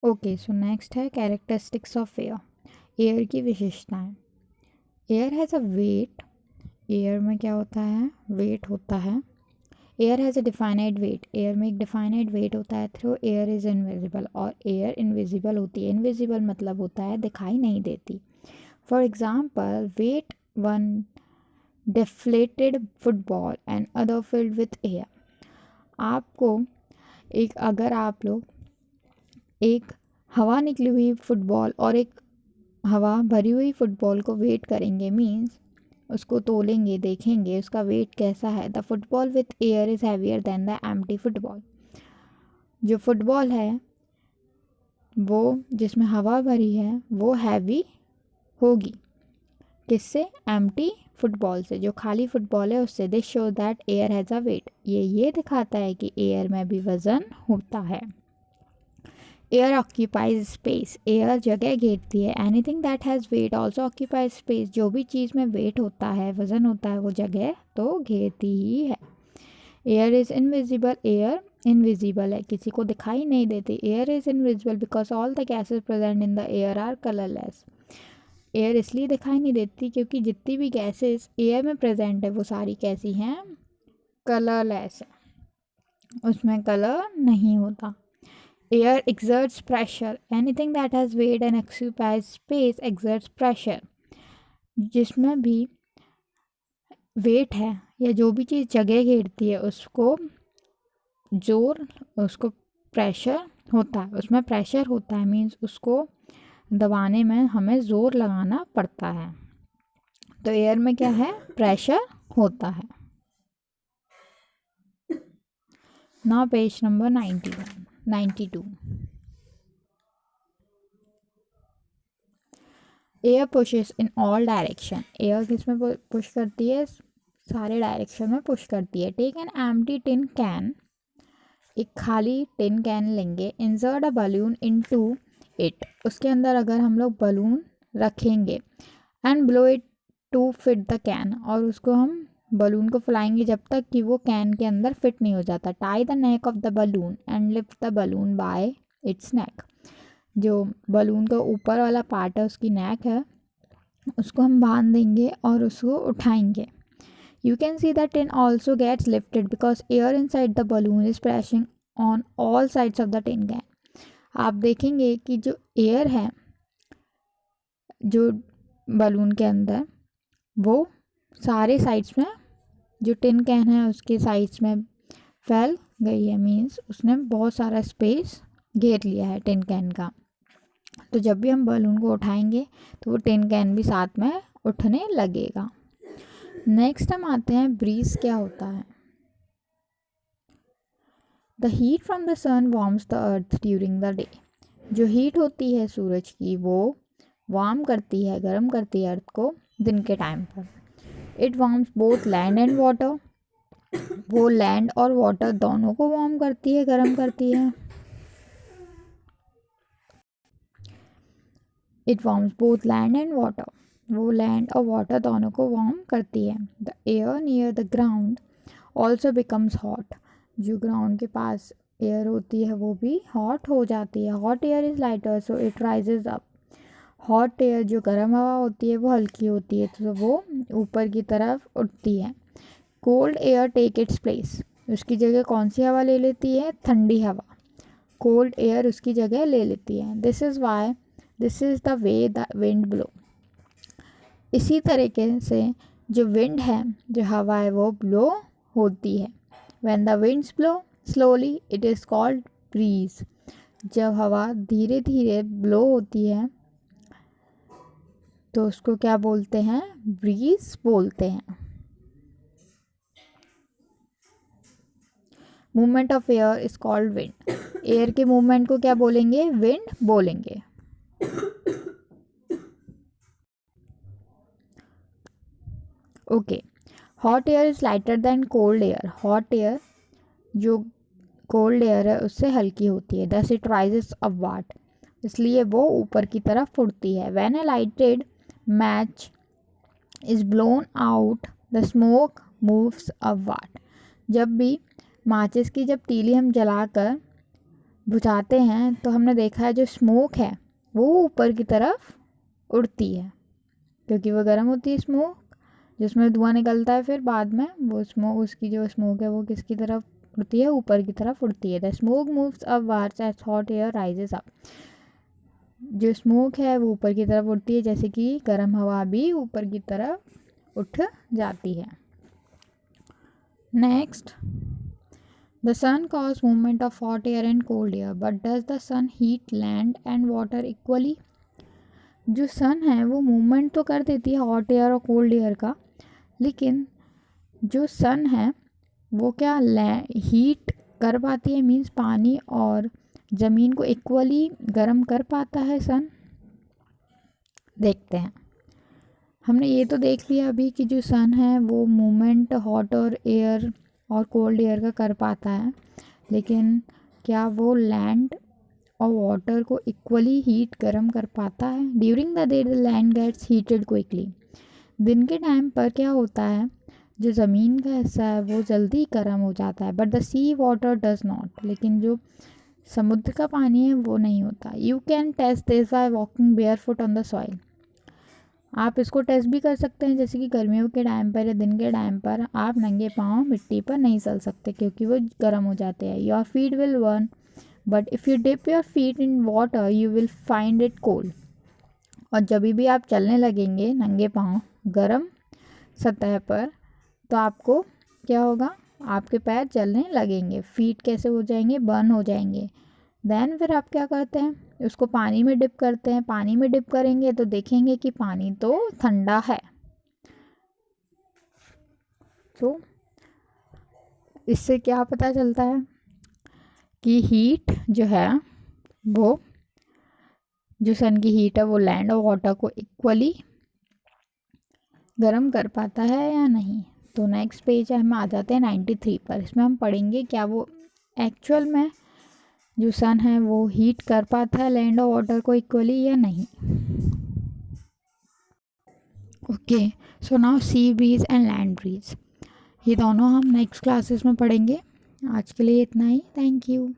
Okay, so next है characteristics of air. Air की विशेषताएं। Air has a weight. Air में क्या होता है? वेट होता है। Air has a definite weight. Air में एक डिफाइनाइट वेट होता है। Through air is invisible. और एयर इनविजिबल होती है। इनविजिबल मतलब होता है दिखाई नहीं देती। For example, weight one deflated football and other filled with air. आपको अगर आप लोग एक हवा निकली हुई फुटबॉल और एक हवा भरी हुई फुटबॉल को वेट करेंगे, मीन्स उसको तोलेंगे, देखेंगे उसका वेट कैसा है। The football with air is heavier than the empty football. जो फुटबॉल है वो जिसमें हवा भरी है वो हैवी होगी। किससे? एम्प्टी फुटबॉल से। जो खाली फुटबॉल है उससे। This show that air has a weight. ये दिखाता है कि एयर में भी वज़न होता है। Air occupies space. एयर जगह घेरती है। Anything that has wait also occupies space. जो भी चीज़ में वेट होता है, वज़न होता है, वो जगह तो घेरती ही है। Air is invisible. Air invisible है, किसी को दिखाई नहीं देती। Air is invisible because all the gases present in the air are colourless. Air इसलिए दिखाई नहीं देती क्योंकि जितनी भी गैसेस एयर में प्रेजेंट है वो सारी कैसी हैं? कलरलेस है, उसमें कलर नहीं होता। Air exerts pressure. Anything that has weight and occupies space exerts pressure. जिसमें भी वेट है या जो भी चीज़ जगह घेरती है उसको प्रेशर होता है, उसमें प्रेशर होता है, मीन्स उसको दबाने में हमें ज़ोर लगाना पड़ता है। तो एयर में क्या है? प्रेशर होता है। ना page number 92। Air pushes in all direction. Air किस में पुश करती है? सारे डायरेक्शन में पुश करती है। Take an empty tin can. एक खाली टिन कैन लेंगे। Insert a balloon into it. उसके अंदर अगर हम लोग बलून रखेंगे and blow it to fit the can. और उसको हम बलून को फुलाएंगे जब तक कि वो कैन के अंदर फिट नहीं हो जाता। Tie the neck of the balloon and lift the balloon by its neck. जो बलून का ऊपर वाला पार्ट है, उसकी नेक है, उसको हम बांध देंगे और उसको उठाएंगे। You can see that tin also gets lifted because air inside the balloon is pressing on all sides of the tin can. आप देखेंगे कि जो एयर है जो बलून के अंदर, वो सारे साइड्स में, जो टिन कैन है उसके साइड्स में फैल गई है, मीन्स उसने बहुत सारा स्पेस घेर लिया है टिन कैन का। तो जब भी हम बलून को उठाएंगे तो वो टिन कैन भी साथ में उठने लगेगा। नेक्स्ट हम आते हैं ब्रीज क्या होता है। The heat from the sun warms the earth during the day. जो हीट होती है सूरज की वो वार्म करती है, गर्म करती है अर्थ को दिन के टाइम पर। It warms both land and water. वो लैंड और वाटर दोनों को वार्म करती है, गर्म करती है। It warms both land and water. वो लैंड और वाटर दोनों को वार्म करती है। The air near the ground also becomes hot. जो ग्राउंड के पास एयर होती है वो भी हॉट हो जाती है। Hot air is lighter so it rises up. Hot air जो गर्म हवा होती है वो हल्की होती है तो वो ऊपर की तरफ उठती है। Cold air take its place. उसकी जगह कौन सी हवा ले लेती है? ठंडी हवा। कोल्ड एयर उसकी जगह ले लेती है। This is the way the wind blow. इसी तरीके से जो विंड है, जो हवा है, वो ब्लो होती है। When the winds blow slowly, it is called breeze. जब हवा धीरे धीरे ब्लो होती है तो उसको क्या बोलते हैं? ब्रीज बोलते हैं। Movement of air is called wind. Air के मूवमेंट को क्या बोलेंगे? विंड बोलेंगे। Okay, hot air is lighter than cold air. Hot air जो कोल्ड एयर है उससे हल्की होती है। Thus it rises upward. इसलिए वो ऊपर की तरफ उड़ती है। When a lighted match is blown out the smoke moves upward. जब भी माचिस की जब तीली हम जलाकर बुझाते हैं तो हमने देखा है जो स्मोक है वो ऊपर की तरफ उड़ती है, क्योंकि वो गर्म होती है स्मोक, जिसमें धुआं निकलता है, फिर बाद में वो स्मोक, उसकी जो स्मोक है वो किसकी तरफ उड़ती है, ऊपर की तरफ उड़ती है। The smoke moves upwards as hot air rises up. जो स्मोक है वो ऊपर की तरफ उड़ती है, जैसे कि गर्म हवा भी ऊपर की तरफ उठ जाती है। Next, the sun cause movement of hot air and cold air, but does the sun heat land and water equally. जो सन है वो मूवमेंट तो कर देती है हॉट एयर और कोल्ड एयर का, लेकिन जो सन है वो क्या हीट कर पाती है, मीन्स पानी और ज़मीन को इक्वली गर्म कर पाता है सन। देखते हैं, हमने ये तो देख लिया अभी कि जो सन है वो मूवमेंट हॉट और एयर और कोल्ड एयर का कर पाता है, लेकिन क्या वो लैंड और वाटर को इक्वली हीट गर्म कर पाता है। During the day the land gets heated quickly. दिन के टाइम पर क्या होता है, जो ज़मीन का हिस्सा है वो जल्दी गर्म हो जाता है, but the sea water does not. लेकिन जो समुद्र का पानी है वो नहीं होता। You can test this by walking bare foot on the soil. आप इसको टेस्ट भी कर सकते हैं, जैसे कि गर्मियों के टाइम पर या दिन के टाइम पर आप नंगे पाँव मिट्टी पर नहीं चल सकते क्योंकि वो गर्म हो जाते हैं। Your feet will burn, but if you dip your feet in water you will find it cold. और जब भी आप चलने लगेंगे नंगे पाँव गर्म सतह पर, तो आपको क्या होगा, आपके पैर जलने लगेंगे, फीट कैसे हो जाएंगे, बर्न हो जाएंगे। देन फिर आप क्या करते हैं, उसको पानी में डिप करते हैं। पानी में डिप करेंगे तो देखेंगे कि पानी तो ठंडा है। तो इससे क्या पता चलता है कि हीट जो है वो, जो सन की हीट है वो लैंड और वाटर को इक्वली गर्म कर पाता है या नहीं। तो नेक्स्ट पेज है, हम आ जाते हैं 93 पर। इसमें हम पढ़ेंगे क्या वो एक्चुअल में जो सन है वो हीट कर पाता है लैंड और वाटर को इक्वली या नहीं। Okay, so now sea breeze and land breeze, ये दोनों हम नेक्स्ट क्लासेस में पढ़ेंगे। आज के लिए इतना ही, थैंक यू।